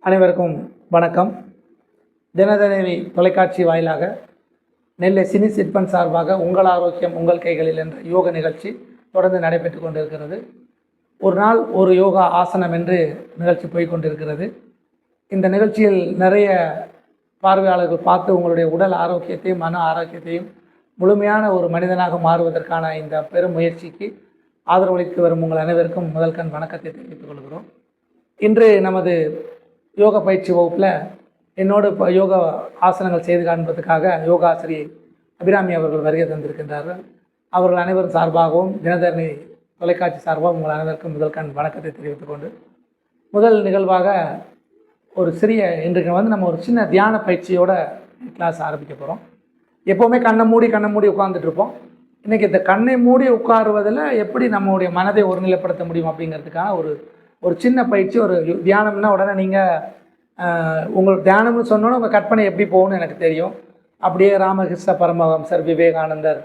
அனைவருக்கும் வணக்கம். தினதனி தொலைக்காட்சி வாயிலாக நெல்லை சினி சிற்பன் சார்பாக உங்கள் ஆரோக்கியம் உங்கள் கைகளில் என்ற யோக நிகழ்ச்சி தொடர்ந்து நடைபெற்று கொண்டிருக்கிறது. ஒரு நாள் ஒரு யோகா ஆசனம் என்று நிகழ்ச்சி போய்கொண்டிருக்கிறது. இந்த நிகழ்ச்சியில் நிறைய பார்வையாளர்கள் பார்த்து உங்களுடைய உடல் ஆரோக்கியத்தையும் மன ஆரோக்கியத்தையும் முழுமையான ஒரு மனிதனாக மாறுவதற்கான இந்த பெரும் முயற்சிக்கு ஆதரவளித்து வரும் உங்கள் அனைவருக்கும் முதல் கண் வணக்கத்தை தெரிவித்துக் கொள்கிறோம். இன்று நமது யோகா பயிற்சி வகுப்பில் என்னோடு யோகா ஆசனங்கள் செய்து காண்பதற்காக யோகாசிரியை அபிராமி அவர்கள் வருகை தந்திருக்கின்றார்கள். அவர்கள் அனைவரும் சார்பாகவும் தினதரணி தொலைக்காட்சி சார்பாகவும் உங்கள் அனைவருக்கும் முதல் கண் வணக்கத்தை தெரிவித்துக் கொண்டு முதல் நிகழ்வாக ஒரு சிறிய இன்றைக்கு நம்ம ஒரு சின்ன தியான பயிற்சியோட கிளாஸ் ஆரம்பிக்க போகிறோம். எப்போவுமே கண்ணை மூடி உட்கார்ந்துட்டு இருப்போம். இன்றைக்கி இந்த கண்ணை மூடி உட்காருவதில் எப்படி நம்மளுடைய மனதை ஒருநிலைப்படுத்த முடியும் அப்படிங்கிறதுக்கான ஒரு சின்ன பயிற்சி. ஒரு தியானம்னா உடனே நீங்கள் உங்களுக்கு தியானம்னு சொன்னோன்னா உங்கள் கற்பனை எப்படி போகணும்னு எனக்கு தெரியும். அப்படியே ராமகிருஷ்ண பரமஹம்சர், விவேகானந்தர்,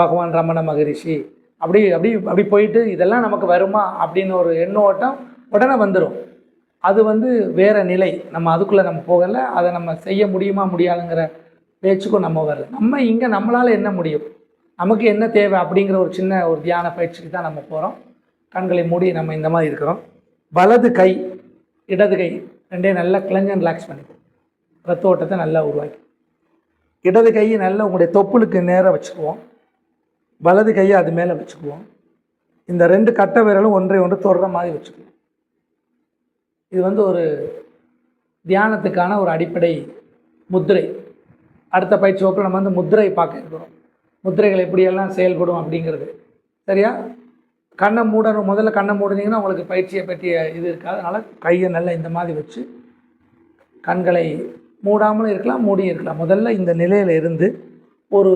பகவான் ரமண மகரிஷி அப்படி அப்படி அப்படி போயிட்டு இதெல்லாம் நமக்கு வருமா அப்படின்னு ஒரு எண்ணோட்டம் உடனே வந்துடும். அது வேறு நிலை. நம்ம அதுக்குள்ளே நம்ம போகலை. அதை நம்ம செய்ய முடியுமா முடியாதுங்கிற பேச்சுக்கும் நம்ம வரல. நம்ம இங்கே நம்மளால் என்ன முடியும், நமக்கு என்ன தேவை அப்படிங்கிற ஒரு சின்ன ஒரு தியான பயிற்சிக்கு தான் நம்ம போகிறோம். கண்களை மூடி நம்ம இந்த மாதிரி இருக்கிறோம். வலது கை இடது கை ரெண்டே நல்லா கிளஞ்ச் அண்ட் ரிலாக்ஸ் பண்ணிக்கும். ரத்த ஓட்டத்தை நல்லா உருவாக்கி இடது கையை நல்லா உங்களுடைய தொப்புளுக்கு நேராக வச்சுக்குவோம். வலது கையை அது மேலே வச்சுக்குவோம். இந்த ரெண்டு கட்டை விரலும் ஒன்றை ஒன்று தொடுற மாதிரி வச்சுக்குவோம். இது ஒரு தியானத்துக்கான ஒரு அடிப்படை முத்திரை. அடுத்த பயிற்சி வகுப்பில் நம்ம முத்திரை பார்க்க இருக்கிறோம். முத்திரைகள் எப்படியெல்லாம் செயல்படும் அப்படிங்கிறது. சரியா? கண்ணை மூடணும். முதல்ல கண்ணை மூடினீங்கன்னா உங்களுக்கு பயிற்சியை பற்றிய இது இருக்காது. அதனால் கையை நல்லா இந்த மாதிரி வச்சு கண்களை மூடாமலும் இருக்கலாம், மூடியும் இருக்கலாம். முதல்ல இந்த நிலையில் இருந்து ஒரு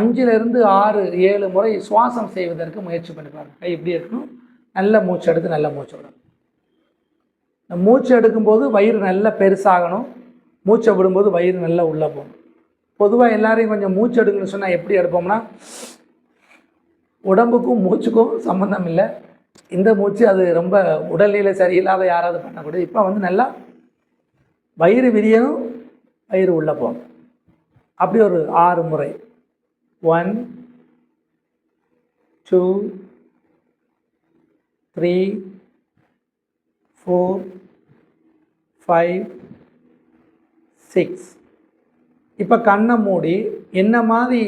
5லிருந்து 6, 7 முறை சுவாசம் செய்வதற்கு முயற்சி பண்ணிப்பாங்க. கை இப்படி இருக்கணும். நல்ல மூச்சு எடுத்து நல்ல மூச்சு விடணும். இந்த மூச்சு எடுக்கும்போது வயிறு நல்லா பெருசாகணும். மூச்சை விடும்போது வயிறு நல்லா உள்ளே போகணும். பொதுவாக எல்லாரையும் கொஞ்சம் மூச்சு எடுக்கணும்னு சொன்னால் எப்படி எடுப்போம்னா, உடம்புக்கும் மூச்சுக்கும் சம்மந்தம் இல்லை. இந்த மூச்சு அது ரொம்ப உடல்நிலை சரியில்லாத யாராவது பண்ணக்கூடாது. இப்போ நல்லா வயிறு விரியணும், வயிறு உள்ளே போகணும். அப்படி ஒரு 6 முறை. 1 2 3 4 5 6. இப்போ கண்ணை மூடி என்ன மாதிரி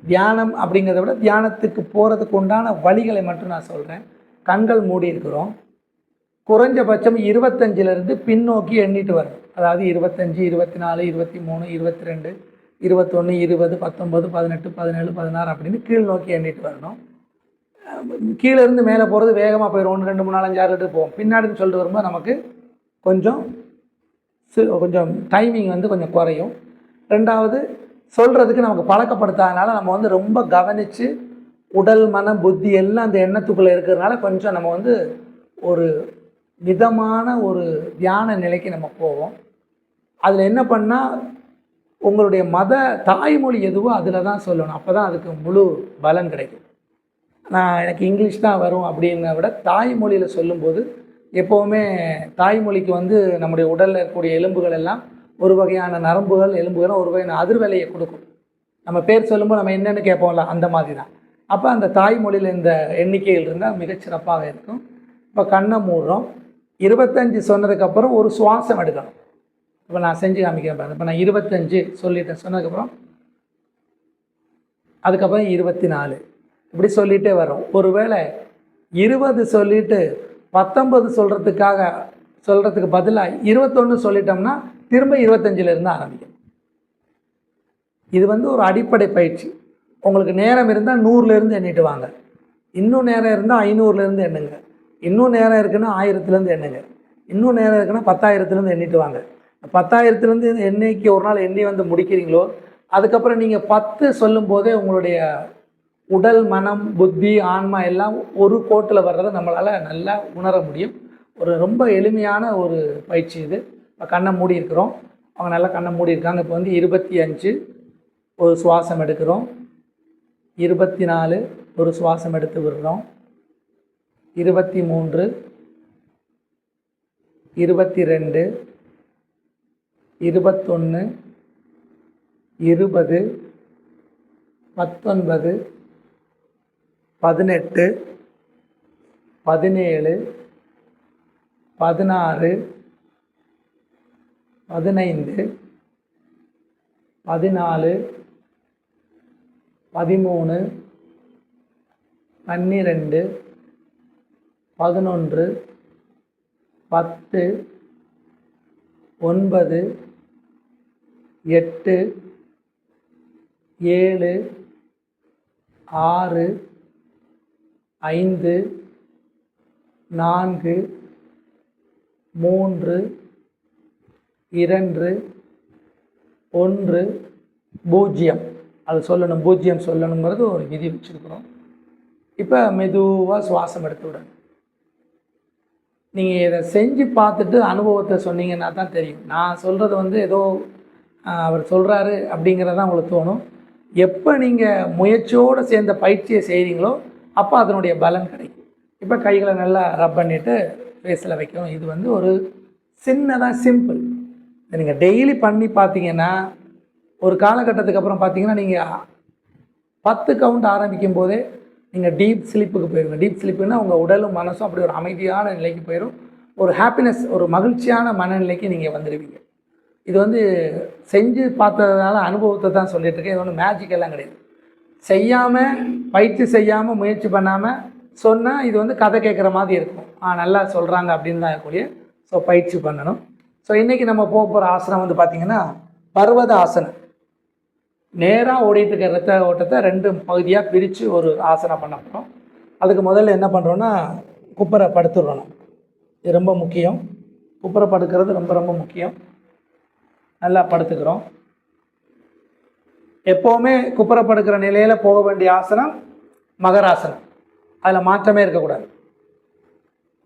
தியானம் அப்படிங்கிறத விட தியானத்துக்கு போகிறதுக்கு உண்டான வழிகளை மட்டும் நான் சொல்கிறேன். கண்கள் மூடி இருக்கிறோம். குறைஞ்சபட்சம் 25லிருந்து பின்னோக்கி எண்ணிட்டு வரணும். அதாவது 25, 24, 23, 22, 21, 20, 19, 18, 17, 16 அப்படின்னு கீழ் நோக்கி எண்ணிட்டு வரணும். கீழே இருந்து மேலே போகிறது வேகமாக போயிடும். 1 2 3 4 5 6 போகும். பின்னாடின்னு சொல்லிட்டு வரும்போது நமக்கு கொஞ்சம் டைமிங் கொஞ்சம் குறையும். ரெண்டாவது, சொல்கிறதுக்கு நமக்கு பழக்கப்படுத்தாதனால நம்ம ரொம்ப கவனித்து உடல் மனம் புத்தி எல்லாம் அந்த எண்ணத்துக்குள்ளே இருக்கிறதுனால கொஞ்சம் நம்ம ஒரு மிதமான ஒரு தியான நிலைக்கு நம்ம போவோம். அதில் என்ன பண்ணால் உங்களுடைய தாய்மொழி எதுவோ அதில் தான் சொல்லணும். அப்போ தான் அதுக்கு முழு பலன் கிடைக்கும். எனக்கு இங்கிலீஷ் தான் வரும் அப்படின்னா விட தாய்மொழியில் சொல்லும்போது எப்போவுமே தாய்மொழிக்கு நம்முடைய உடலில் இருக்கக்கூடிய எலும்புகள் எல்லாம் ஒரு வகையான நரம்புகள் எலும்புகள் ஒரு வகையான அதிர்வலையை கொடுக்கும். நம்ம பேர் சொல்லும்போது நம்ம என்னென்னு கேட்போம்ல, அந்த மாதிரி தான். அப்போ அந்த தாய்மொழியில் இந்த எண்ணிக்கையில் இருந்தால் மிகச்சிறப்பாக இருக்கும். இப்போ கண்ணை மூடுறோம். 25 சொன்னதுக்கப்புறம் ஒரு சுவாசம் எடுக்கணும். இப்போ நான் செஞ்சு காமிக்கிறேன் பாருங்க. இப்போ நான் 25 சொல்லிட்டேன். சொன்னதுக்கப்புறம் அதுக்கப்புறம் 24 இப்படி சொல்லிகிட்டே வரோம். ஒருவேளை 20 சொல்லிவிட்டு 19 சொல்கிறதுக்கு பதிலாக 21 சொல்லிட்டோம்னா திரும்ப 25லிருந்து ஆரம்பிக்கும். இது ஒரு அடிப்படை பயிற்சி. உங்களுக்கு நேரம் இருந்தால் 100லேருந்து எண்ணிட்டு வாங்க. இன்னும் நேரம் இருந்தால் 500லேருந்து எண்ணுங்க. இன்னும் நேரம் இருக்குன்னா 1000லேருந்து எண்ணுங்க. இன்னும் நேரம் இருக்குன்னா 10,000லேருந்து எண்ணிட்டு வாங்க. 10,000லேருந்து என்னைக்கு ஒரு நாள் எண்ணி முடிக்கிறீங்களோ அதுக்கப்புறம் நீங்கள் 10 சொல்லும் போதே உங்களுடைய உடல் மனம் புத்தி ஆன்மா எல்லாம் ஒரு கோட்டில் வர்றதை நம்மளால் நல்லா உணர முடியும். ரொம்ப எளிமையான ஒரு பயிற்சி இது. இப்போ கண்ணை மூடி இருக்கிறோம். அவங்க நல்லா கண்ணை மூடி இருக்காங்க. இப்போ 25 ஒரு சுவாசம் எடுக்கிறோம். 24 ஒரு சுவாசம் எடுத்து விடுறோம். 23 22, 21, 20, 19, 18, 17, 16, 15, 14, 13, 12, 11, 10, 9, 8, 7, 6, 5, 4, 3, 2, 1, 0. அது சொல்லணும், 0 சொல்லணுங்கிறது ஒரு விதி வச்சுருக்குறோம். இப்போ மெதுவாக சுவாசம் எடுத்து விடணும். நீங்கள் இதை செஞ்சு பார்த்துட்டு அனுபவத்தை சொன்னீங்கன்னா தான் தெரியும். நான் சொல்கிறது வந்து ஏதோ அவர் சொல்கிறாரு அப்படிங்கிறதான் உங்களுக்கு தோணும். எப்போ நீங்கள் முயற்சியோடு சேர்ந்த பயிற்சியை செய்கிறீங்களோ அப்போ அதனுடைய பலன் கிடைக்கும். இப்போ கைகளை நல்லா ரப் பண்ணிவிட்டு ஃபேஸில் வைக்கணும். இது வந்து ஒரு சின்னதாக சிம்பிள். இதை நீங்கள் டெய்லி பண்ணி பார்த்தீங்கன்னா ஒரு காலகட்டத்துக்கு அப்புறம் பார்த்தீங்கன்னா நீங்கள் 10 கவுண்ட் ஆரம்பிக்கும் போதே நீங்கள் டீப் ஸ்லீப்புக்கு போயிடுங்க. டீப் ஸ்லீப்புன்னா உங்கள் உடலும் மனசும் அப்படி ஒரு அமைதியான நிலைக்கு போயிடும். ஒரு ஹாப்பினஸ், ஒரு மகிழ்ச்சியான மனநிலைக்கு நீங்கள் வந்துடுவீங்க. இது வந்து செஞ்சு பார்த்ததுனால அனுபவத்தை தான் சொல்லிட்டு இருக்கேன். இது ஒன்றும் மேஜிக் எல்லாம் கிடையாது. செய்யாமல், பயிற்சி செய்யாமல், முயற்சி பண்ணாமல் சொன்னால் இது வந்து கதை கேட்குற மாதிரி இருக்கும். நல்லா சொல்கிறாங்க அப்படின்னு தான் இருக்கக்கூடிய. ஸோ பயிற்சி பண்ணணும். ஸோ இன்றைக்கி நம்ம போகிற ஆசனம் வந்து பார்த்திங்கன்னா பர்வத ஆசனம். நேராக ஓடிட்டு இருக்க ரத்த ஓட்டத்தை 2 பகுதியாக பிரித்து ஒரு ஆசனம் பண்ண போகிறோம். அதுக்கு முதல்ல என்ன பண்ணுறோன்னா குப்புரை படுத்துடுறோம். இது ரொம்ப முக்கியம். குப்புரை படுக்கிறது ரொம்ப ரொம்ப முக்கியம். நல்லா படுத்துக்கிறோம். எப்போவுமே குப்புரை படுக்கிற நிலையில் போக வேண்டிய ஆசனம் மகராசனம். அதில் மாற்றமே இருக்கக்கூடாது.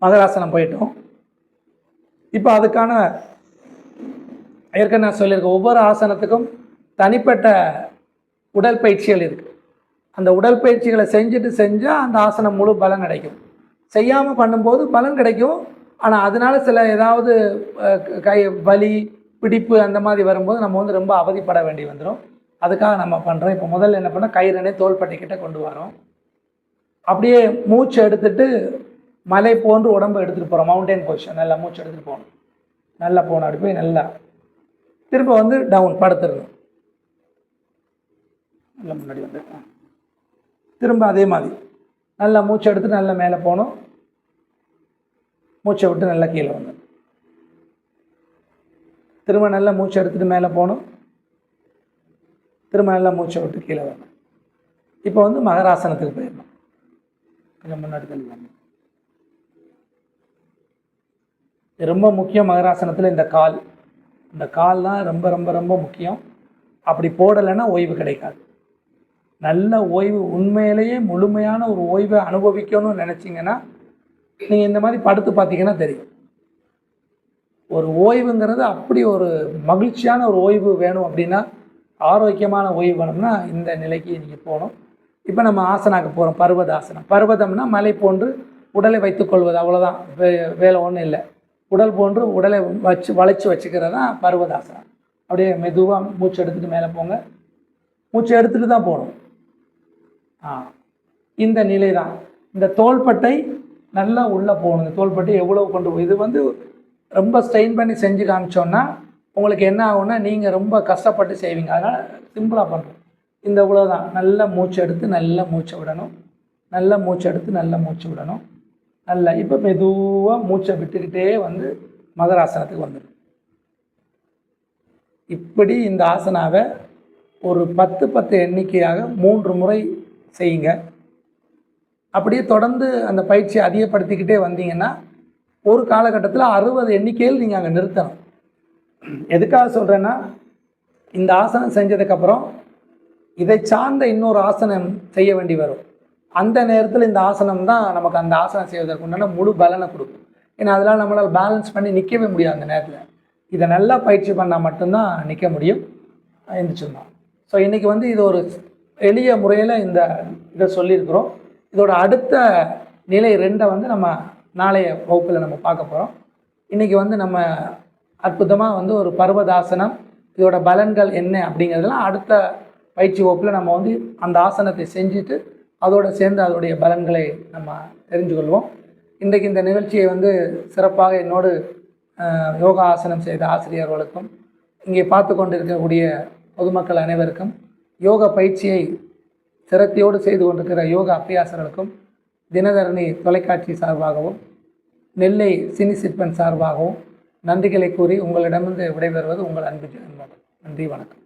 மகராசனம் போயிட்டோம். இப்போ அதுக்கான ஏற்கனவே நான் சொல்லியிருக்கேன், ஒவ்வொரு ஆசனத்துக்கும் தனிப்பட்ட உடற்பயிற்சிகள் இருக்குது. அந்த உடற்பயிற்சிகளை செஞ்சால் அந்த ஆசனம் முழு பலன் கிடைக்கும். செய்யாமல் பண்ணும்போது பலன் கிடைக்கும். ஆனால் அதனால சில ஏதாவது கை வலி, பிடிப்பு அந்த மாதிரி வரும்போது நம்ம வந்து ரொம்ப அவதிப்பட வேண்டி வந்துடும். அதுக்காக நம்ம பண்ணுறோம். இப்போ முதல்ல என்ன பண்ணால் கயிறனே தோள்பட்டைக்கிட்ட கொண்டு வரோம். அப்படியே மூச்சு எடுத்துட்டு மலை போன்று உடம்பு எடுத்துகிட்டு போகிறோம். Mountain position. நல்லா மூச்சு எடுத்துகிட்டு போகணும். நல்லா போகணும். அப்படி போய் நல்லா திரும்ப வந்து டவுன் படுத்துடணும். நல்லா முன்னாடி வந்து திரும்ப அதே மாதிரி நல்லா மூச்சு எடுத்து நல்லா மேலே போகணும். மூச்சை விட்டு நல்லா கீழே வந்து திரும்ப நல்லா மூச்சு எடுத்துகிட்டு மேலே போகணும். திரும்ப நல்லா மூச்சை விட்டு கீழே வரணும். இப்போ வந்து மகராசனத்துக்கு போயிடணும். கொஞ்சம் முன்னாடி தள்ளுவாங்க. ரொம்ப முக்கியம் மகராசனத்தில் இந்த கால். இந்த கால் தான் ரொம்ப ரொம்ப ரொம்ப முக்கியம். அப்படி போடலைன்னா ஓய்வு கிடைக்காது. நல்ல ஓய்வு, உண்மையிலேயே முழுமையான ஒரு ஓய்வை அனுபவிக்கணும்னு நினச்சிங்கன்னா நீங்கள் இந்த மாதிரி படுத்து பார்த்தீங்கன்னா தெரியும். ஒரு ஓய்வுங்கிறது அப்படி ஒரு மகிழ்ச்சியான ஒரு ஓய்வு வேணும். அப்படின்னா ஆரோக்கியமான ஓய்வு வேணும்னா இந்த நிலைக்கு நீங்கள் போகணும். இப்போ நம்ம ஆசனாக்கு போகிறோம். பர்வத ஆசனம். பர்வதம்னா மலை போன்று உடலை வைத்துக்கொள்வது, அவ்வளோதான். வேலை ஒன்றும் இல்லை. உடல் போன்று உடலை வளைச்சி வச்சுக்கிறது தான் பர்வதாசனம். அப்படியே மெதுவாக மூச்சு எடுத்துகிட்டு மேலே போங்க. மூச்சு எடுத்துகிட்டு தான் போகணும். இந்த நிலை தான். இந்த தோள்பட்டை நல்லா உள்ளே போகணும். இந்த தோள்பட்டை எவ்வளோ கொண்டு போய் இது வந்து ரொம்ப ஸ்ட்ரெயின் பண்ணி செஞ்சு காமிச்சோன்னா உங்களுக்கு என்ன ஆகும்னா நீங்கள் ரொம்ப கஷ்டப்பட்டு செய்வீங்க. அதனால் சிம்பிளாக பண்ணுறோம். இந்த இவ்வளோ தான். நல்லா மூச்சு எடுத்து நல்லா மூச்சை விடணும். நல்லா மூச்சு எடுத்து நல்லா மூச்சு விடணும். நல்லா இப்போ மெதுவாக மூச்சை விட்டுக்கிட்டே வந்து மகராசனத்துக்கு வந்துடும். இப்படி இந்த ஆசனாவை ஒரு 10 எண்ணிக்கையாக 3 முறை செய்யுங்க. அப்படியே தொடர்ந்து அந்த பயிற்சியை அதிகப்படுத்திக்கிட்டே வந்தீங்கன்னா ஒரு காலகட்டத்தில் 60 எண்ணிக்கையில் நீங்கள் அங்கே நிறுத்தணும். எதுக்காக சொல்கிறேன்னா, இந்த ஆசனம் செஞ்சதுக்கப்புறம் இதை சார்ந்த இன்னொரு ஆசனம் செய்ய வேண்டி வரும். அந்த நேரத்தில் இந்த ஆசனம் தான் நமக்கு அந்த ஆசனம் செய்வதற்கு உண்டான முழு பலனை கொடுக்கும். ஏன்னா அதனால் நம்மளால் பேலன்ஸ் பண்ணி நிற்கவே முடியாது. அந்த நேரத்தில் இதை நல்லா பயிற்சி பண்ணால் மட்டும்தான் நிற்க முடியும். எழுந்திரிச்சிடலாம். ஸோ இன்றைக்கி வந்து இது ஒரு எளிய முறையில் இதை சொல்லியிருக்கிறோம். இதோட அடுத்த நிலை 2 வந்து நம்ம நாளைய வகுப்பில் நம்ம பார்க்க போகிறோம். இன்றைக்கி வந்து நம்ம அற்புதமாக வந்து ஒரு பர்வதாசனம், இதோட பலன்கள் என்ன அப்படிங்கிறதுலாம் அடுத்த பயிற்சி வகுப்பில் நம்ம வந்து அந்த ஆசனத்தை செஞ்சுட்டு அதோடு சேர்ந்து அதோடைய பலன்களை நம்ம தெரிஞ்சு கொள்வோம். இன்றைக்கு இந்த நிகழ்ச்சியை வந்து சிறப்பாக என்னோடு யோகா ஆசனம் செய்த ஆசிரியர்களுக்கும் இங்கே பார்த்து கொண்டு இருக்கக்கூடிய பொதுமக்கள் அனைவருக்கும் யோகா பயிற்சியை சிரத்தையோடு செய்து கொண்டிருக்கிற யோகா அபியாசர்களுக்கும் தினதரணி தொலைக்காட்சி சார்பாகவும் நெல்லை சினி சிற்பன் சார்பாகவும் நன்றிகளை கூறி உங்களிடமிருந்து விடைபெறுவது உங்கள் அன்பு ஜெகன்மோகன். நன்றி, வணக்கம்.